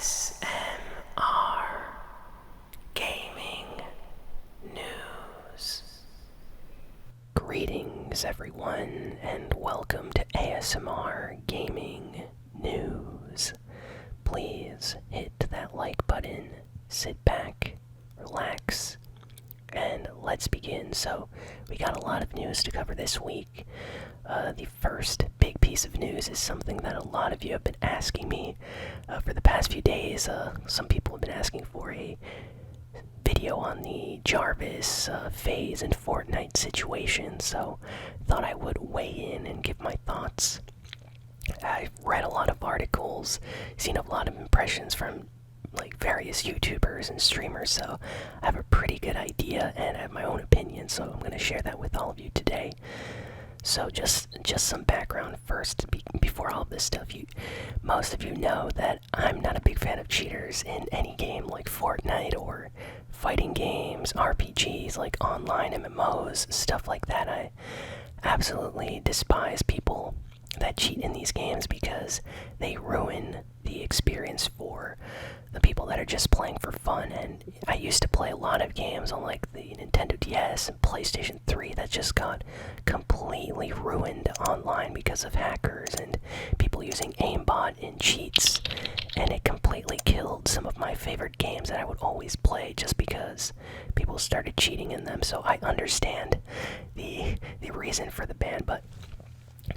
ASMRGaming News. Greetings, everyone, and welcome to ASMR Gaming News. Please hit that like button, sit back, relax, and let's begin. So, we got a lot of news to cover this week. The first big piece of news is something that a lot of you have been asking me for the past few days. Some people have been asking for a video on the Jarvis, FaZe, and Fortnite situation, so I thought I would weigh in and give my thoughts. I've read a lot of articles, seen a lot of impressions from various YouTubers and streamers, so I have a pretty good idea and I have my own opinion, so I'm going to share that with all of you today. So just some background first before all of this stuff. Most of you know that I'm not a big fan of cheaters in any game like Fortnite or fighting games, RPGs, like online MMOs, stuff like that. I absolutely despise people that cheat in these games because they ruin the experience for the people that are just playing for fun. And I used to play a lot of games on like the Nintendo DS and PlayStation 3 that just got completely ruined online because of hackers and people using aimbot and cheats, and it completely killed some of my favorite games that I would always play just because people started cheating in them. So I understand the reason for the ban, but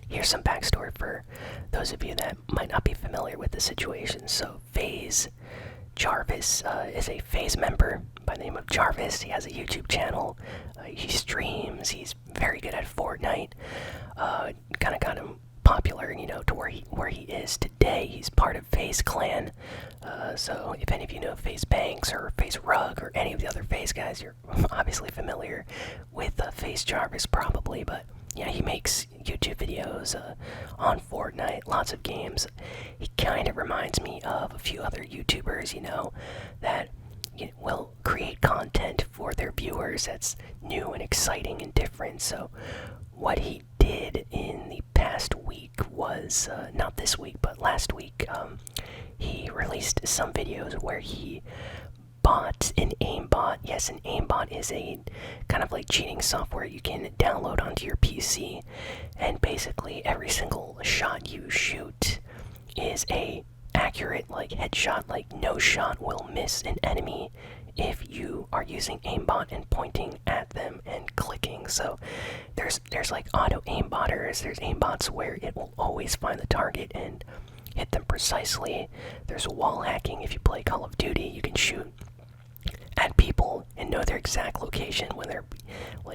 here's some backstory for those of you that might not be familiar with the situation. So FaZe Jarvis is a FaZe member by the name of Jarvis. He has a YouTube channel. He streams. He's very good at Fortnite. Kind of got him popular, to where he is today. He's part of FaZe Clan. So if any of you know FaZe Banks or FaZe Rug or any of the other FaZe guys, you're obviously familiar with FaZe Jarvis probably, but yeah, he makes YouTube videos on Fortnite, lots of games. He kind of reminds me of a few other YouTubers, that will create content for their viewers that's new and exciting and different. So what he did in the past week was, not this week, but last week, he released some videos where he bought an aimbot. Yes, an aimbot is a kind of like cheating software you can download onto your PC, and basically every single shot you shoot is a accurate headshot. No shot will miss an enemy if you are using aimbot and pointing at them and clicking. So there's auto aimbotters. There's aimbots where it will always find the target and hit them precisely. There's wall hacking. If you play Call of Duty, you can shoot at people and know their exact location when they're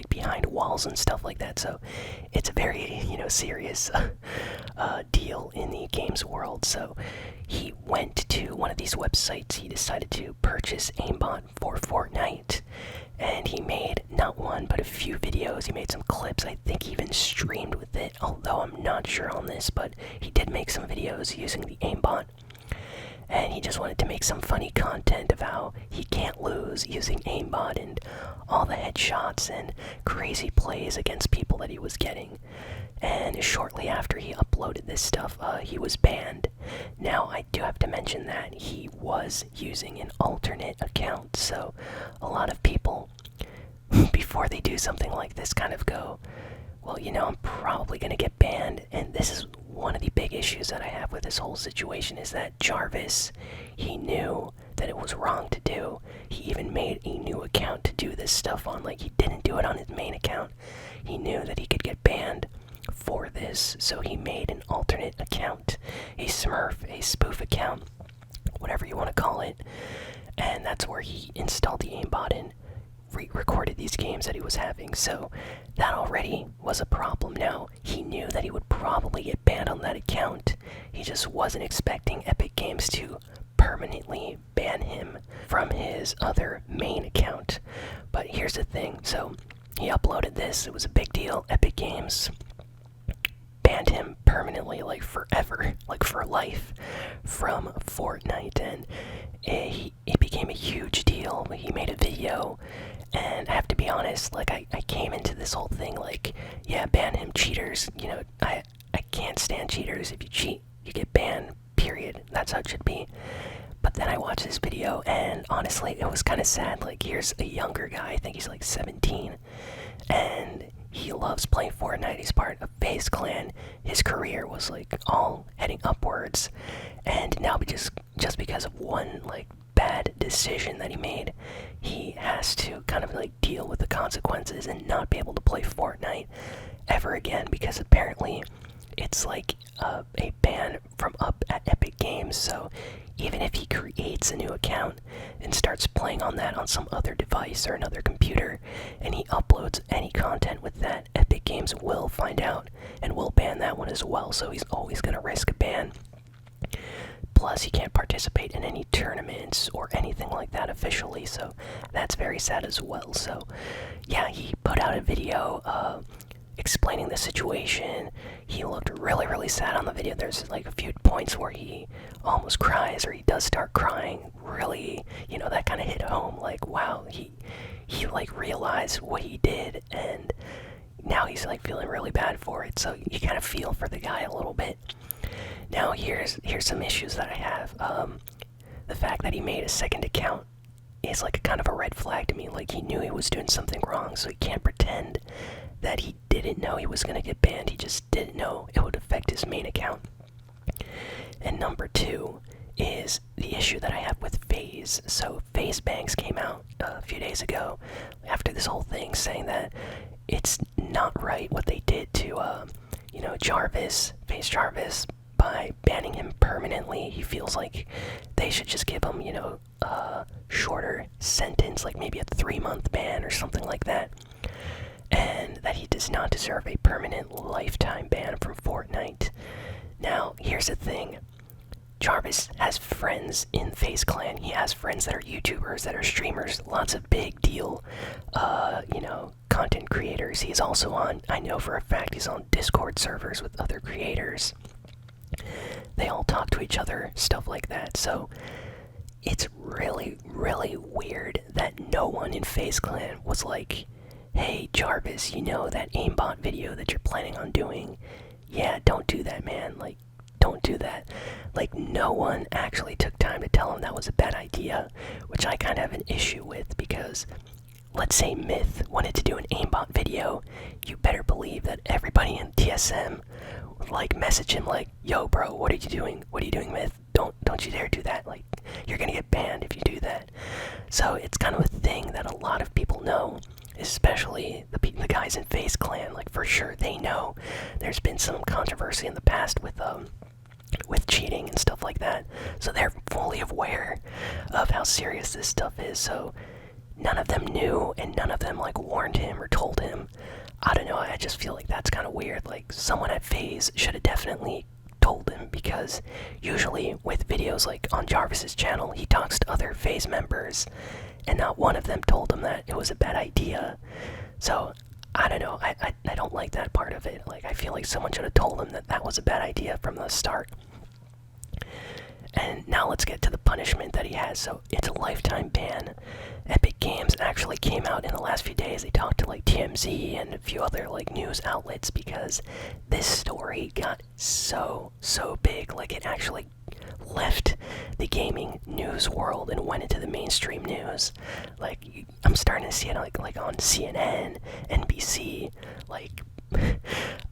behind walls and stuff like that. So it's a very serious deal in the games world. So he went to one of these websites. He decided to purchase aimbot for Fortnite, and he made not one but a few videos. He made some clips. I think he even streamed with it, although I'm not sure on this, but he did make some videos using the aimbot. And he just wanted to make some funny content of how he can't lose using aimbot and all the headshots and crazy plays against people that he was getting. And shortly after he uploaded this stuff, he was banned. Now, I do have to mention that he was using an alternate account, so a lot of people, before they do something like this, kind of go, well, I'm probably going to get banned. And this is one of the big issues that I have with this whole situation, is that Jarvis, he knew that it was wrong to do. He even made a new account to do this stuff on. He didn't do it on his main account. He knew that he could get banned for this, so he made an alternate account, a smurf, a spoof account, whatever you want to call it. And that's where he installed the aimbot and recorded these games that he was having. So that already was a problem. Now, he knew that he would probably get banned on that account. He just wasn't expecting Epic Games to permanently ban him from his other main account. But here's the thing. So he uploaded this. It was a big deal. Epic Games banned him permanently, forever, for life, from Fortnite. And it became a huge deal. He made a video, and I have to be honest, I came into this whole thing yeah, ban him, cheaters. I can't stand cheaters. If you cheat, you get banned, period. That's how it should be. But But then I watched this video, and honestly, it was kind of sad. Like, here's a younger guy, I think he's like 17, and he loves playing Fortnite. He's part of FaZe Clan. His career was like all heading upwards, and now just because of one like bad decision that he made, he has to kind of like deal with the consequences and not be able to play Fortnite ever again, because apparently it's like a ban from up at Epic Games. So even if he creates a new account and starts playing on that on some other device or another computer, and he uploads any content with that, Epic Games will find out and will ban that one as well. So he's always going to risk a ban. Plus, he can't participate in any tournaments or anything like that officially, so that's very sad as well. So yeah, he put out a video explaining the situation. He looked really sad on the video. There's like a few points where he almost cries, or he does start crying. Really, that kind of hit home. Like, wow, he like realized what he did, and now he's like feeling really bad for it. So you kind of feel for the guy a little bit. Now here's some issues that I have. The fact that he made a second account is like a kind of a red flag to me. Like, he knew he was doing something wrong, so he can't pretend that he didn't know he was gonna get banned. He just didn't know it would affect his main account. And number two is the issue that I have with FaZe. So FaZe Banks came out a few days ago after this whole thing, saying that it's not right what they did to Jarvis, FaZe Jarvis, by banning him permanently. He feels like they should just give him, a shorter sentence, like maybe a 3-month ban or something like that. And that he does not deserve a permanent lifetime ban from Fortnite. Now, here's the thing. Jarvis has friends in FaZe Clan. He has friends that are YouTubers, that are streamers, lots of big deal, content creators. He's also I know for a fact, he's on Discord servers with other creators. They all talk to each other, stuff like that. So it's really weird that no one in FaZe Clan was like, hey Jarvis, that aimbot video that you're planning on doing, yeah, don't do that, man. Like, don't do that. Like, no one actually took time to tell him that was a bad idea, which I kind of have an issue with, because let's say Myth wanted to do an aimbot video, you better believe that everybody in TSM would like message him like, yo bro, what are you doing? What are you doing, Myth? Don't you dare do that. Like, you're gonna get banned if you do that. So it's kind of a thing that a lot of people know, especially the guys in FaZe Clan. Like, for sure they know there's been some controversy in the past with cheating and stuff like that. So they're fully aware of how serious this stuff is. So none of them knew, and none of them like warned him or told him. I don't know, I just feel like that's kind of weird. Like, someone at FaZe should have definitely told him, because usually with videos like on Jarvis's channel, he talks to other FaZe members, and not one of them told him that it was a bad idea. So I don't know, I don't like that part of it. Like, I feel like someone should have told him that that was a bad idea from the start. And now let's get to the punishment that he has. So it's a lifetime ban. Epic Games actually came out in the last few days. They talked to like TMZ and a few other like news outlets, because this story got so big. Like, it actually left the gaming news world and went into the mainstream news. Like, I'm starting to see it like on CNN, NBC. Like,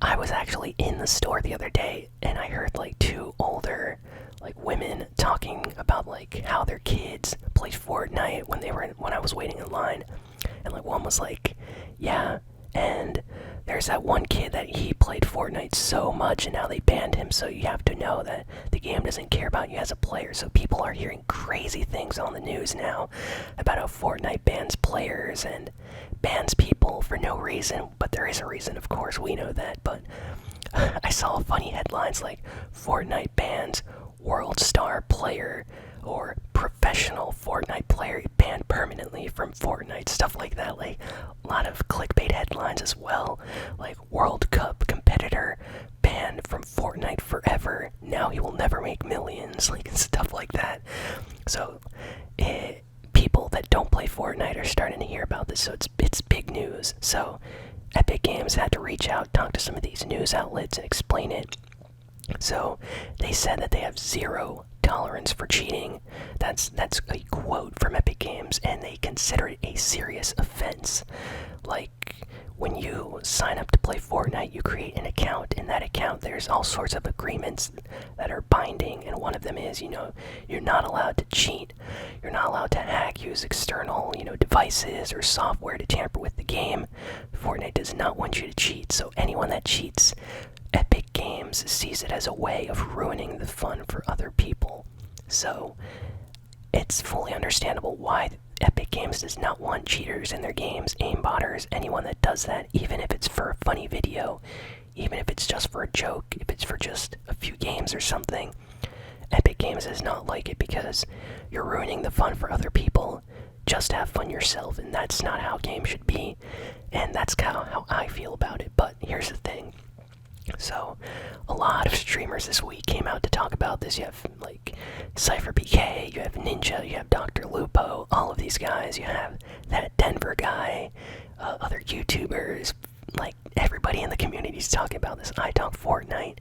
I was actually in the store the other day, and I heard like two older like women talking about like how their kids played Fortnite when I was waiting in line. And like, one was like, yeah, and there's that one kid that he played Fortnite so much and now they banned him, so you have to know that the game doesn't care about you as a player. So people are hearing crazy things on the news now about how Fortnite bans players and bans people for no reason. But there is a reason, of course, we know that. But I saw funny headlines like, Fortnite bans world star player or professional Fortnite player banned permanently from Fortnite, stuff like that. Like, a lot of clickbait headlines as well, like World Cup competitor banned from Fortnite forever, now he will never make millions, like stuff like that. So people that don't play Fortnite are starting to hear about this, so it's big news. So Epic Games had to reach out, talk to some of these news outlets and explain it. So they said that they have zero tolerance for cheating. That's a quote from Epic Games, and they consider it a serious offense. Like, when you sign up to play Fortnite, you create an account. In that account, there's all sorts of agreements that are binding, and one of them is, you're not allowed to cheat. You're not allowed to hack, use external, devices or software to tamper with the game. Fortnite does not want you to cheat, so anyone that cheats, Epic Games sees it as a way of ruining the fun for other people. So, it's fully understandable why Epic Games does not want cheaters in their games, aimbotters, anyone that does that, even if it's for a funny video, even if it's just for a joke, if it's for just a few games or something. Epic Games does not like it because you're ruining the fun for other people. Just have fun yourself, and that's not how games should be, and that's how I feel about it. But here's the thing. So, a lot of streamers this week came out to talk about this. You have, like, CypherPK, you have Ninja, you have Dr. Lupo, all of these guys. You have that Denver guy, other YouTubers, like, everybody in the community is talking about this. I talk Fortnite.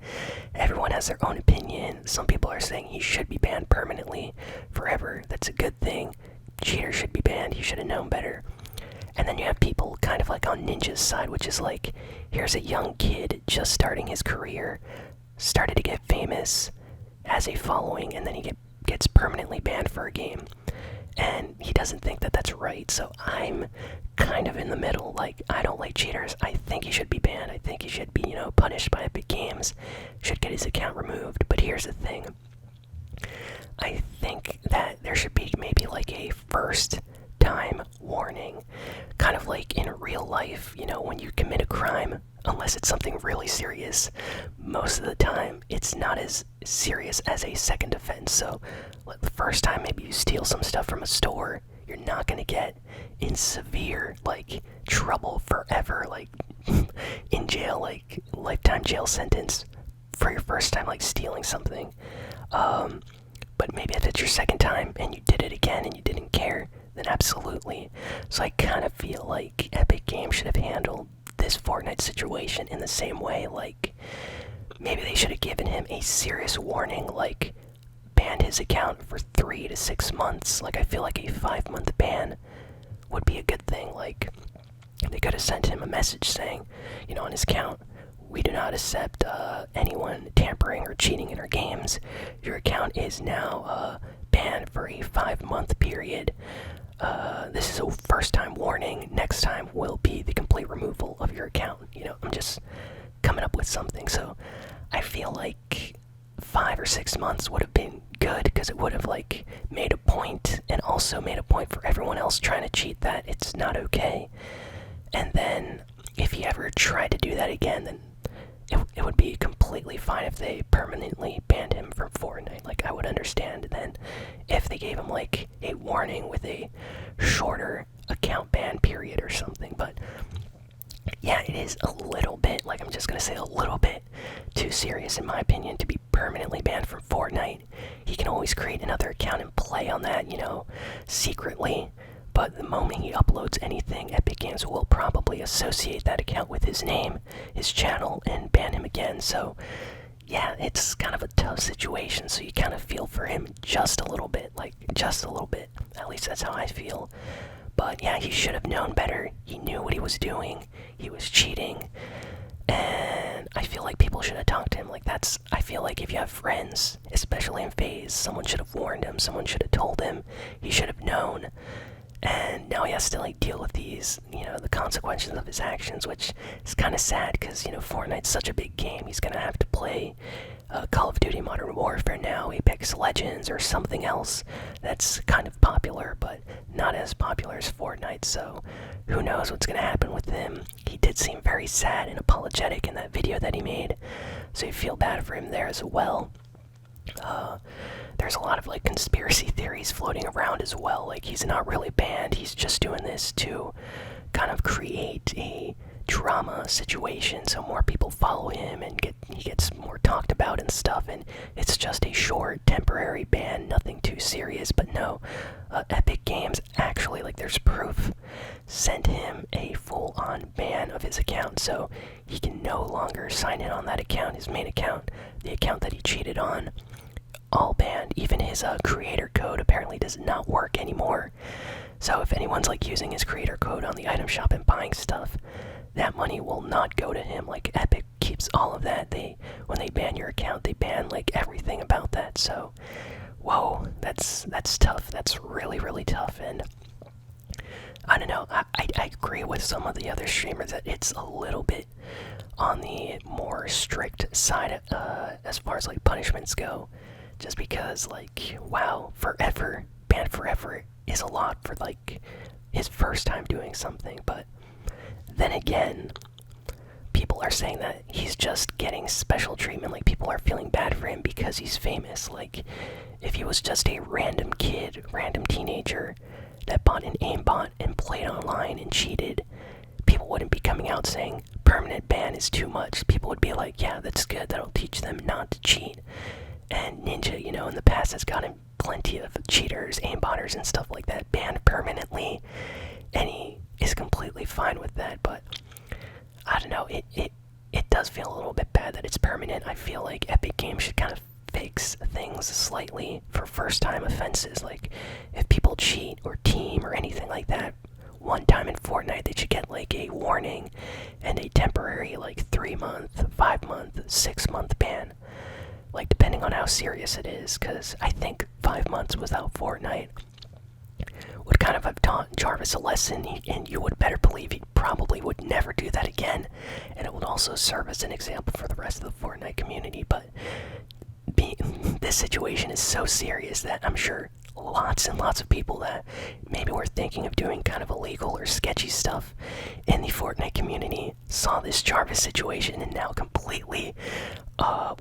Everyone has their own opinion. Some people are saying he should be banned permanently, forever. That's a good thing. Cheater should be banned. He should have known better. And then you have people kind of like on Ninja's side, which is like, here's a young kid just starting his career, started to get famous, has a following, and then he gets permanently banned for a game. And he doesn't think that that's right, so I'm kind of in the middle. Like, I don't like cheaters. I think he should be banned. I think he should be, punished by Epic Games, should get his account removed. But here's the thing. I think that there should be maybe like a first time warning, kind of like in real life, when you commit a crime, unless it's something really serious, most of the time it's not as serious as a second offense. So the first time maybe you steal some stuff from a store, you're not gonna get in severe like trouble forever, like in jail, like lifetime jail sentence for your first time like stealing something. But maybe if it's your second time and you did it again and you didn't care, then absolutely. So I kind of feel like Epic Games should have handled this Fortnite situation in the same way. Like, maybe they should have given him a serious warning, like banned his account for 3 to 6 months. Like, I feel like a 5-month ban would be a good thing. Like, they could have sent him a message saying, on his account, we do not accept anyone tampering or cheating in our games. Your account is now banned for a 5-month period. This is a first-time warning. Next time will be the complete removal of your account. I'm just coming up with something. So I feel like 5 or 6 months would have been good, because it would have like made a point, and also made a point for everyone else trying to cheat that it's not okay. And then if he ever tried to do that again, then it would be completely fine if they permanently banned him from Fortnite. Like, I would understand then if they gave him like a warning with a shorter account ban period or something. But yeah, it is a little bit, like, I'm just gonna say a little bit too serious in my opinion to be permanently banned from Fortnite. He can always create another account and play on that, secretly. But the moment he uploads anything, Epic Games will probably associate that account with his name, his channel, and ban him again. So, yeah, it's kind of a tough situation, so you kind of feel for him just a little bit. Like, just a little bit. At least that's how I feel. But, yeah, he should have known better. He knew what he was doing. He was cheating. And I feel like people should have talked to him. Like, I feel like if you have friends, especially in FaZe, someone should have warned him. Someone should have told him. He should have known. And now he has to like deal with these, the consequences of his actions, which is kind of sad because, Fortnite's such a big game. He's gonna have to play Call of Duty Modern Warfare now, Apex Legends, or something else that's kind of popular, but not as popular as Fortnite. So who knows what's gonna happen with him. He did seem very sad and apologetic in that video that he made, so you feel bad for him there as well. There's a lot of like conspiracy theories floating around as well. Like, he's not really banned, he's just doing this to kind of create a drama situation so more people follow him and he gets more talked about and stuff, and it's just a short temporary ban, nothing too serious. But no, Epic Games actually, like, there's proof, sent him a full-on ban of his account, so he can no longer sign in on that account, his main account, the account that he cheated on. All banned, even his creator code apparently does not work anymore. So if anyone's like using his creator code on the item shop and buying stuff, that money will not go to him. Like Epic keeps all of that. When they ban your account, they ban like everything about that. So whoa, that's tough. That's really, really tough. And I don't know, I agree with some of the other streamers that it's a little bit on the more strict side as far as like punishments go. Just because like, wow, forever, banned forever is a lot for like his first time doing something. But then again, people are saying that he's just getting special treatment. Like people are feeling bad for him because he's famous. Like if he was just a random kid, random teenager that bought an aimbot and played online and cheated, people wouldn't be coming out saying permanent ban is too much. People would be like, yeah, that's good, that'll teach them not to cheat. And Ninja, you know, in the past has gotten plenty of cheaters, aimbotters and stuff like that banned permanently, and he is completely fine with that. But I don't know, it does feel a little bit bad that it's permanent. I feel like Epic Games should kind of fix things slightly for first time offenses. Like if people cheat or team or anything like that one time in Fortnite, they should get like a warning and a temporary like 3-month, 5-month, 6-month ban, like depending on how serious it is. Because I think 5 months without Fortnite would kind of have taught Jarvis a lesson, and you would better believe he probably would never do that again. And it would also serve as an example for the rest of the Fortnite community. But this situation is so serious that I'm sure lots and lots of people that maybe were thinking of doing kind of illegal or sketchy stuff in the Fortnite community saw this Jarvis situation and now completely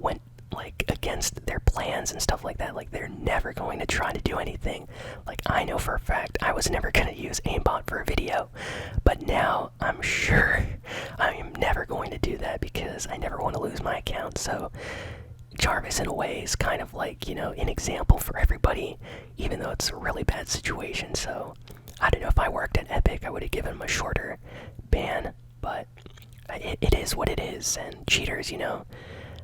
went like against their plans and stuff like that. Like they're never going to try to do anything. Like I know for a fact I was never going to use aimbot for a video, but now I'm sure I'm never going to do that because I never want to lose my account. So Jarvis in a way is kind of like, you know, an example for everybody, even though it's a really bad situation. So I don't know, if I worked at Epic I would have given him a shorter ban, but it is what it is. And cheaters, you know,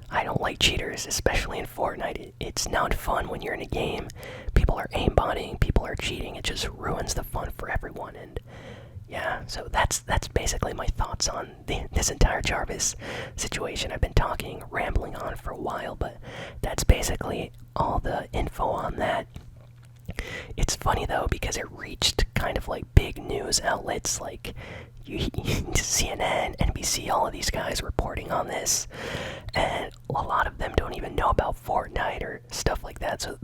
I don't like cheaters, especially in Fortnite. It's not fun when you're in a game. People are aimbotting, people are cheating. It just ruins the fun for everyone. And yeah, so that's basically my thoughts on this entire Jarvis situation. I've been rambling on for a while, but that's basically all the info on that. It's funny though because it reached kind of like big news outlets like CNN, NBC, all of these guys reporting on this, and a lot of them don't even know about Fortnite or stuff like that. So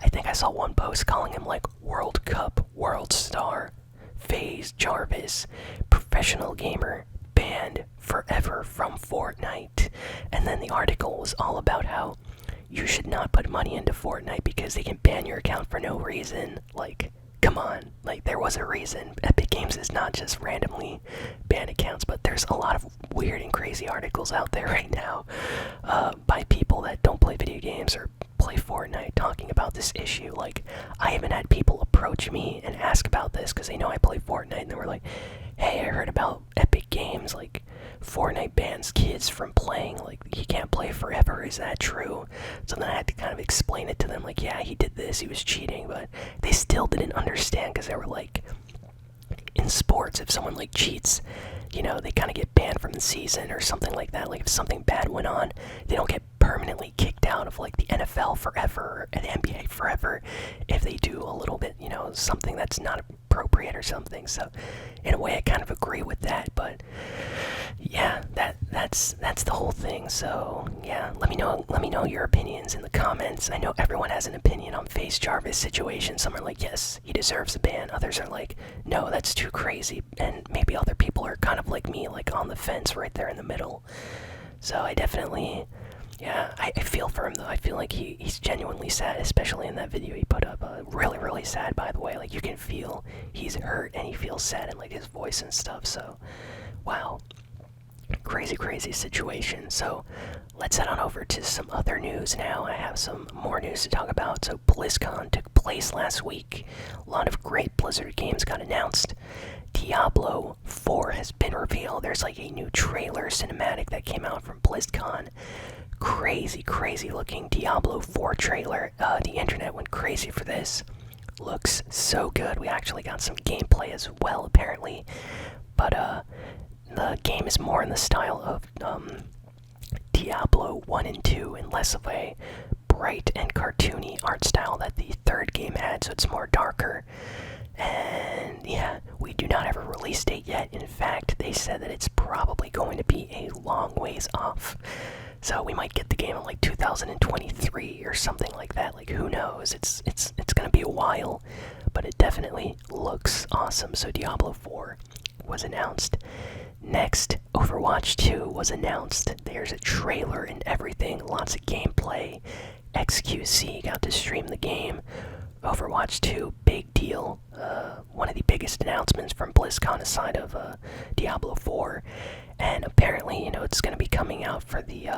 I think I saw one post calling him like World Cup World Star FaZe Jarvis, professional gamer, banned forever from Fortnite. And then the article was all about how you should not put money into Fortnite because they can ban your account for no reason. Like, come on, like there was a reason. Epic Games is not just randomly ban accounts, but there's a lot of weird and crazy articles out there right now by people that don't play video games or play Fortnite talking about this issue. Like I even had people approach me and ask about this because they know I play Fortnite, and they were like, hey, I heard about Epic Games, like Fortnite bans kids from playing, like he can't play forever, is that true? So then I had to kind of explain it to them, like yeah, he did this, he was cheating, but they still didn't understand because they were like, in sports, if someone like cheats, you know, they kind of get banned from the season or something like that. Like if something bad went on, they don't get permanently kicked out of like the NFL forever and NBA forever if they do a little bit, you know, something that's not appropriate or something. So in a way I kind of agree with that, but yeah, that's the whole thing. So yeah, let me know your opinions in the comments. I know everyone has an opinion on FaZe Jarvis situation. Some are like, yes, he deserves a ban. Others are like, no, that's too crazy. And maybe other people are kind of like me, like on the fence right there in the middle. So I definitely, yeah, I feel for him though. I feel like he's genuinely sad, especially in that video he put up. Really, really sad, by the way. Like you can feel he's hurt and he feels sad in like his voice and stuff. So, wow. Crazy situation. So let's head on over to some other news now. I have some more news to talk about. So BlizzCon took place last week. A lot of great Blizzard games got announced. Diablo 4 has been revealed. There's like a new trailer cinematic that came out from BlizzCon. crazy looking Diablo 4 trailer. The internet went crazy for this. Looks so good. We actually got some gameplay as well, apparently. But the game is more in the style of Diablo 1 and 2 and less of a bright and cartoony art style that the third game had, so it's more darker. And yeah, we do not have a release date yet. In fact, they said that it's probably going to be a long ways off. So we might get the game in like 2023 or something like that. Like, who knows? It's gonna be a while, but it definitely looks awesome. So Diablo 4 was announced. Next, Overwatch 2 was announced. There's a trailer and everything, lots of gameplay. XQC got to stream the game. Overwatch 2, big deal. One of the biggest announcements from BlizzCon aside of Diablo 4. And apparently, it's going to be coming out for the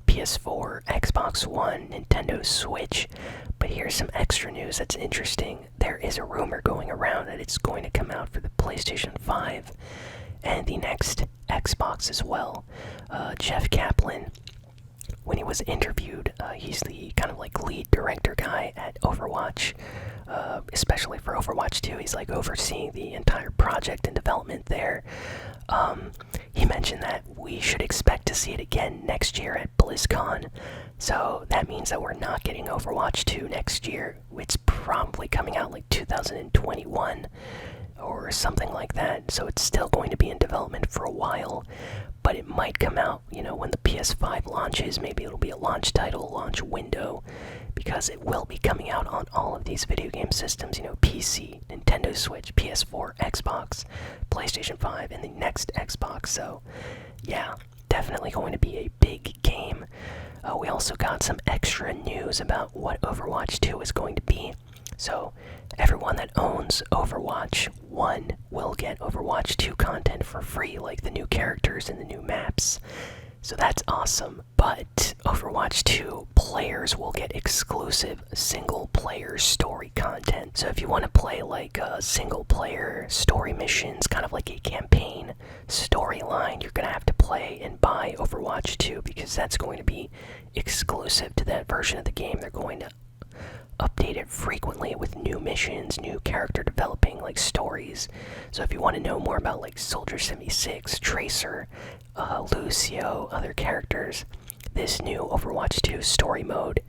PS4, Xbox One, Nintendo Switch. But here's some extra news that's interesting. There is a rumor going around that it's going to come out for the PlayStation 5 and the next Xbox as well. Jeff Kaplan, when he was interviewed, he's the kind of like lead director guy at Overwatch, especially for Overwatch 2. He's like overseeing the entire project and development there. He mentioned that we should expect to see it again next year at BlizzCon. So that means that we're not getting Overwatch 2 next year. It's probably coming out like 2021 or something like that. So it's still going to be in development for a while. But it might come out, when the PS5 launches. Maybe it'll be a launch title, launch window, because it will be coming out on all of these video game systems, PC, Nintendo Switch, PS4, Xbox, PlayStation 5, and the next Xbox. So, yeah, definitely going to be a big game. We also got some extra news about what Overwatch 2 is going to be. So, everyone that owns Overwatch 1 will get Overwatch 2 content for free, like the new characters and the new maps. So that's awesome. But Overwatch 2 players will get exclusive single-player story content. So if you want to play like single-player story missions, kind of like a campaign storyline, you're going to have to play and buy Overwatch 2 because that's going to be exclusive to that version of the game. They're going to update it frequently with new missions, new character developing like stories. So if you want to know more about like Soldier 76, Tracer, Lucio, other characters, this new Overwatch 2 story mode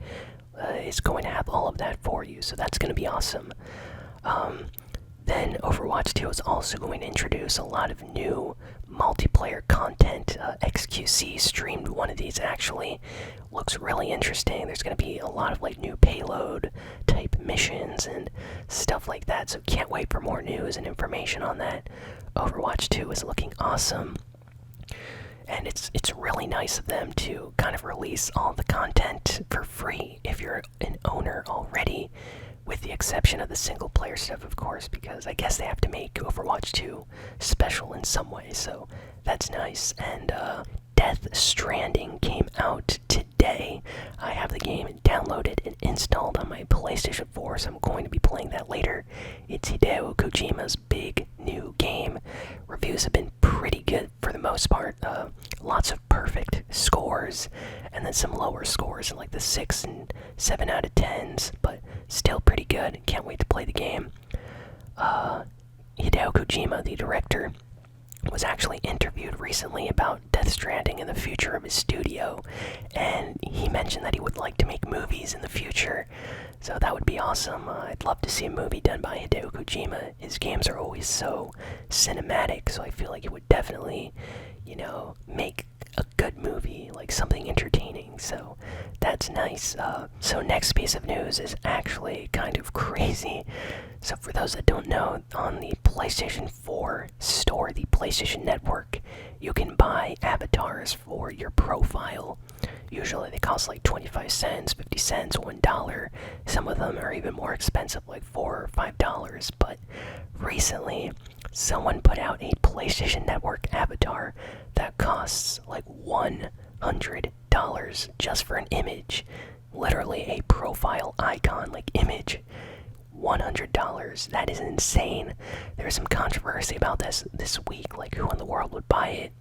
is going to have all of that for you. So that's going to be awesome. Then Overwatch 2 is also going to introduce a lot of new multiplayer content. XQC streamed one of these actually. Looks really interesting. There's going to be a lot of like new payload type missions and stuff like that. So can't wait for more news and information on that. Overwatch 2 is looking awesome. And it's really nice of them to kind of release all the content for free if you're an owner already. With the exception of the single-player stuff, of course, because I guess they have to make Overwatch 2 special in some way, so that's nice. And Death Stranding came out today. I have the game downloaded and installed on my PlayStation 4, so I'm going to be playing that later. It's Hideo Kojima's big new game. Reviews have been pretty good for the most part. Lots of perfect scores, and then some lower scores, like the 6 and 7 out of 10s, but still pretty good. Can't wait to play the game. Hideo Kojima, the director, was actually interviewed recently about Death Stranding and the future of his studio, and he mentioned that he would like to make movies in the future, so that would be awesome. I'd love to see a movie done by Hideo Kojima. His games are always so cinematic, so I feel like it would definitely, make a good movie, like something entertaining, so that's nice. So next piece of news is actually kind of crazy. So for those that don't know, on the PlayStation 4 store, the PlayStation Network, you can buy avatars for your profile. Usually they cost like 25 cents, 50 cents, $1. Some of them are even more expensive, like $4 or $5. But recently, someone put out a PlayStation Network avatar that costs like $100 just for an image. Literally a profile icon, like image. $100. That is insane. There's some controversy about this week, like who in the world would buy it?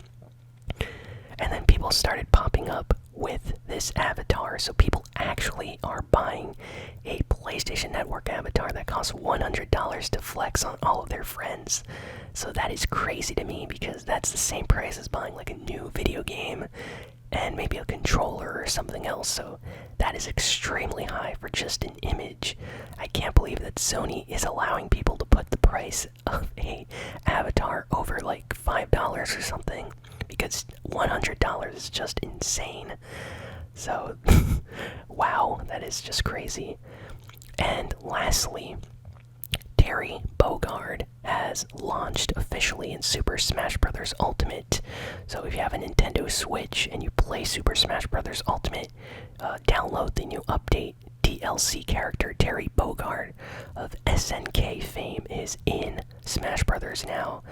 And then people started popping up with this avatar. So people actually are buying a PlayStation Network avatar that costs $100 to flex on all of their friends. So that is crazy to me because that's the same price as buying like a new video game and maybe a controller or something else. So that is extremely high for just an image. I can't believe that Sony is allowing people to put the price of a avatar over like $5 or something, because $100 is just insane. So wow, that is just crazy. And lastly, Terry Bogard has launched officially in Super Smash Bros. Ultimate. So if you have a Nintendo Switch and you play Super Smash Bros. Ultimate, download the new update. DLC character Terry Bogard of SNK fame is in Smash Bros. Now.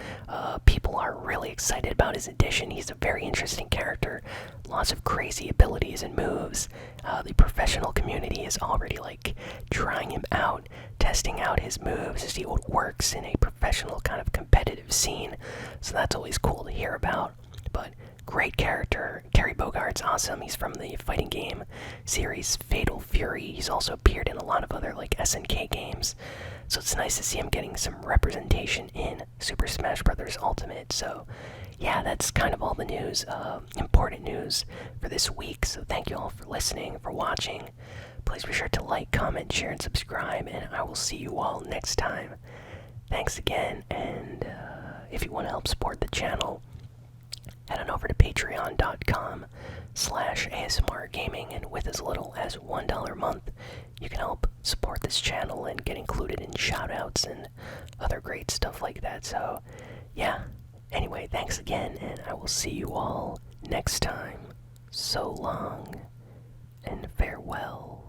People are really excited about his addition. He's a very interesting character. Lots of crazy abilities and moves. The professional community is already like trying him out, testing out his moves to see what works in a professional kind of competitive scene. So that's always cool to hear about. But great character. Terry Bogard's awesome. He's from the fighting game series Fatal Fury. He's also appeared in a lot of other like SNK games. So it's nice to see him getting some representation in Super Smash Bros. Ultimate. So yeah, that's kind of all the news, important news for this week. So thank you all for listening, for watching. Please be sure to like, comment, share, and subscribe, and I will see you all next time. Thanks again, and if you want to help support the channel, head on over to patreon.com/ASMRGaming, and with as little as $1 a month, you can help support this channel and get included in shoutouts and other great stuff like that. So, yeah. Anyway, thanks again, and I will see you all next time. So long, and farewell.